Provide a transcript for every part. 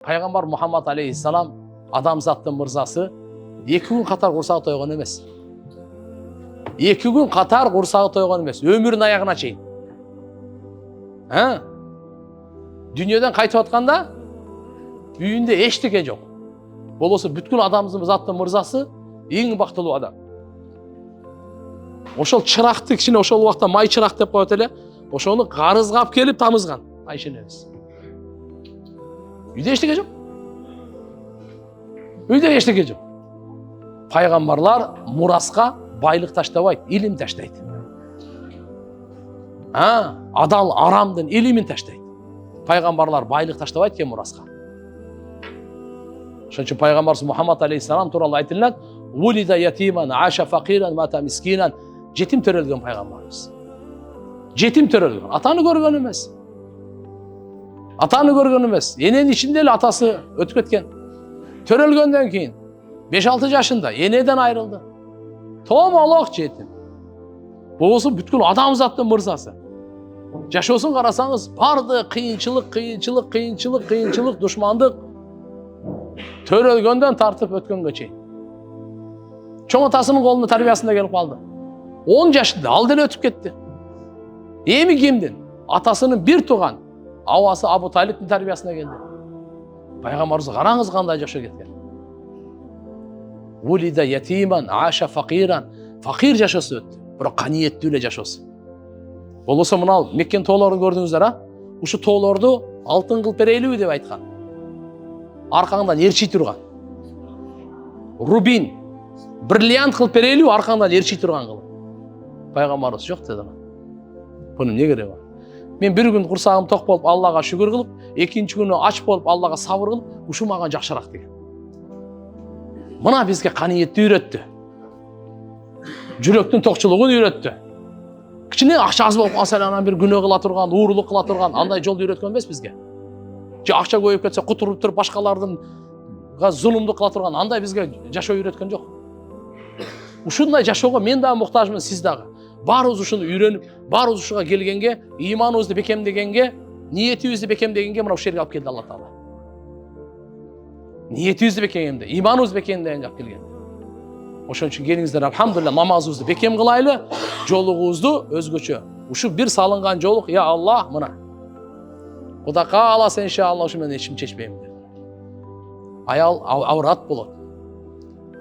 Пайғамбар Мұхаммад алейхиссалам адамзаттың мырзасы 2 күн қатар құрсағы тойған емес. 2 күн қатар құрсағы тойған емес, өмірінің аяғына шейін. Дүниеден қайтып атқанда үйінде ештеңе жоқ. Бұл осы бүткіл адамзаттың мырзасы ең бақытлы адам. Ошол чырақты кішкене ошол уақытта май чырақ деп қояды эле, ошоны қарызға алып келіп тамызған Айшенеміз. Үйде ештеңе жоқ. Үйде ештеңе жоқ. Пайғамбарлар мұрасқа байлық таштабайды, илим таштайды. Адал арамдың илимин таштайды. Пайғамбарлар байлық таштабайды кен мұрасқа. Шон үчүн пайғамбарыбыз Мұхаммад алейхиссалам туралы айтылат, «Улида ятиман, аша фақиран, мата мискинан». Жетим төрөлгөн пайғамбарыбыз. Жетим төрөлгөн. Атаны көргөн эмес. Атаны көргөн эмес. Эненин ичинде эле атасы өтүп кеткен. Төрөлгөндөн кийин 5-6 жашында энеден айрылды. Томолок жетим. Болсо бүткүл адамзаттын мырзасы. Жашоосун карасаңыз, барды кыйынчылык, душмандык төрөлгөндөн тартып өткөнгө чейин. Чоң атасынын колунун тарбиясында келип калды. 10 жашында ал деле өтүп кетти. Эми кимдин? Атасынын бир тууган абасы Абу Талиптин тарбиясына келди. Пайгамбарыбыз караңыз кандай жашоо кеткен. Улида ятиман, аша фақиран. Фақир жашоосу өттү, бирок каниеттүү эле жашоосу. Болсо мына Меккен тоолорун көрдүңүздөр, ушу тоолорду алтын кылып берелиби деп айткан. Аркаңдан эрчий турган. Рубин, бриллиант кылып берелиби, аркаңдан эрчий турган кылып. Пайгамбарыбыз жок деди. Бунун эмне кереги бар? Мен bir күн курсагым ток болуп Аллага шүгүр кылып, экинчи күнү ач болуп Аллага сабыр кылып, ушу мага жакшыраак деген. Мына бизге каниетти үйрөттү. Жүрөктүн токчулугун үйрөттү. Кичине акча аз болуп калса анан бир күнөө кыла турган, уурлук кыла турган андай жолду үйрөткөн эмес бизге. Же акча көбөйүп кетсе кутуруп туруп башкалардын зулумдук кыла турган андай бизге жашоо үйрөткөн жок. Ушундай жашоого мен дагы муктажмын, сиз дагы. Баарыбыз ушуну үйрөнүп, баарыбыз ушуга келгенге, ыйманыбызды бекемдегенге, ниетибизди бекемдегенге мына ушул жерге алып келди Алла Таала. Ниетибизди бекемде, ыйманыбызды бекемдегенге алып келген. Ошон үчүн келиңиздер, алхамдулилlah, намазыбызды бекем кылайлы, жолугубузду өзгөчө. Ушу бир салынган жолук, я Аллах, мына. Кудай кааласа иншалла ушу менен ичим чечпейм деп. Аял аврат болот.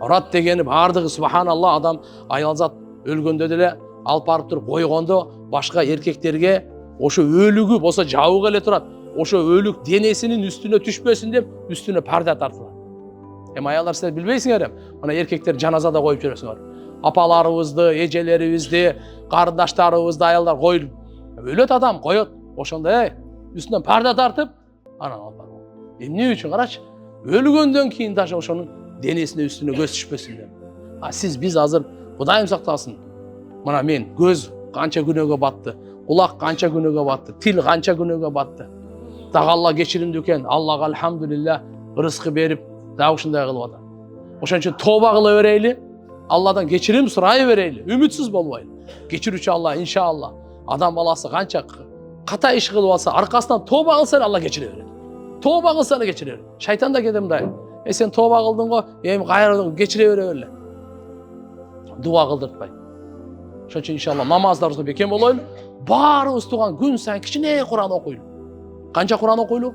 Аврат дегени бардыгы субханалла, адам аял зат өлгөндө деле алып барып туруп койгондо башка эркектерге ошо өлүгү болсо жабык эле турат. Ошо өлүк денесинин үстүнө түшпөсүн деп үстүнө парда тартылат. Аялдар силер билбейсиңер, мына эркектер жаназада коюп жүрөсүңөр. Апаларыбызды, эжелерибизди, карындаштарыбызды аялдар коюп өлөт адам коет. Ошондо үстүнөн парда тартып, анан алып барып. Эмне үчүн карачы? Өлгөндөн кийин даже ошонун денесине үстүнө көз түшпөсүн деп. Биз азыр Кудайым сактасын. Мына мен көз канча күнөөгө батты, кулак канча күнөөгө батты, тил канча күнөөгө батты. Дагы Алла кечиримдүү экен. Аллага алхамдулилlah рызкы берип, дагы ушундай кылып атат. Ошон үчүн тооба кыла берейли, Алладан кечирим сурай берейли, үмүтсүз болбойлу. Кечирүүчү Алла иншалла. Адам баласы канча ката иш кылып алса, аркасынан тооба кылса Алла кечире берет. Тооба кылса да кечире берет. Шайтан да кетем мындай. Сен тооба кылдың го, эми кайра кечире бере берле. Дуа кылдыртпай. Ошон үчүн иншалла намаздарыбызга бекем болойлу. Баарыбыз туган күн сайын кичине Куран окуйлу. Канча Куран окуйлу?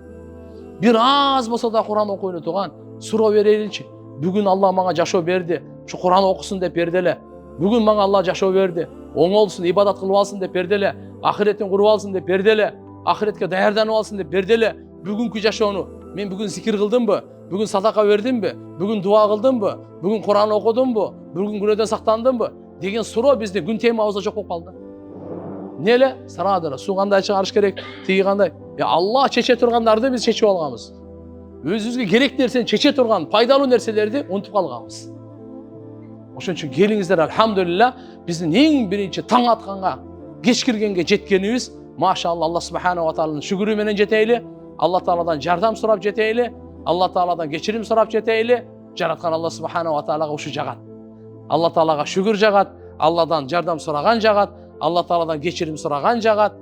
Бир аз болсо да Куран окуйлу туган. Суроо берейличи. Бүгүн Алла мага жашоо берди. Ушу Куран окусун деп берди эле. Бүгүн мага Алла жашоо берди. Оңолсун, ибадат кылып алсын деп берди эле. Ахиреттин куруп алсын деп берди эле. Ахиретке даярданып алсын деп берди эле. Бүгүнкү жашоону мен бүгүн зикир кылдымбы? Бүгүн садака бердимби? Бүгүн дуа кылдымбы? Бүгүн Куран окудумбу? Бүгүн күнөөдөн сактандымбы? Деген суроо бизде күн темабызда жок болуп калды. Неле? Сарадыр. Суу кандай чыгарыш керек? Тиги кандай? Алла чече тургандарды биз чечип алганбыз. Өзүбүзгө керек нерсени чече турган пайдалуу нерселерди унутуп калганбыз. Ошон үчүн келиңиздер, алхамдулилlah, биздин эң биринчи таң атканга, кеч киргенге жеткенибиз, машалла, Алла субханаху ва тааlanын шүгүрү менен жетейли, Алла Тааладан жардам сурап жетейли, Алла Тааладан кечирим сурап жетейли. Жараткан Алла субханаху ва таалага ушу жагат. Алла Таалага шүгүр жагат, Алладан жардам сураган жагат, Алла Тааладан кечирим сураган жагат.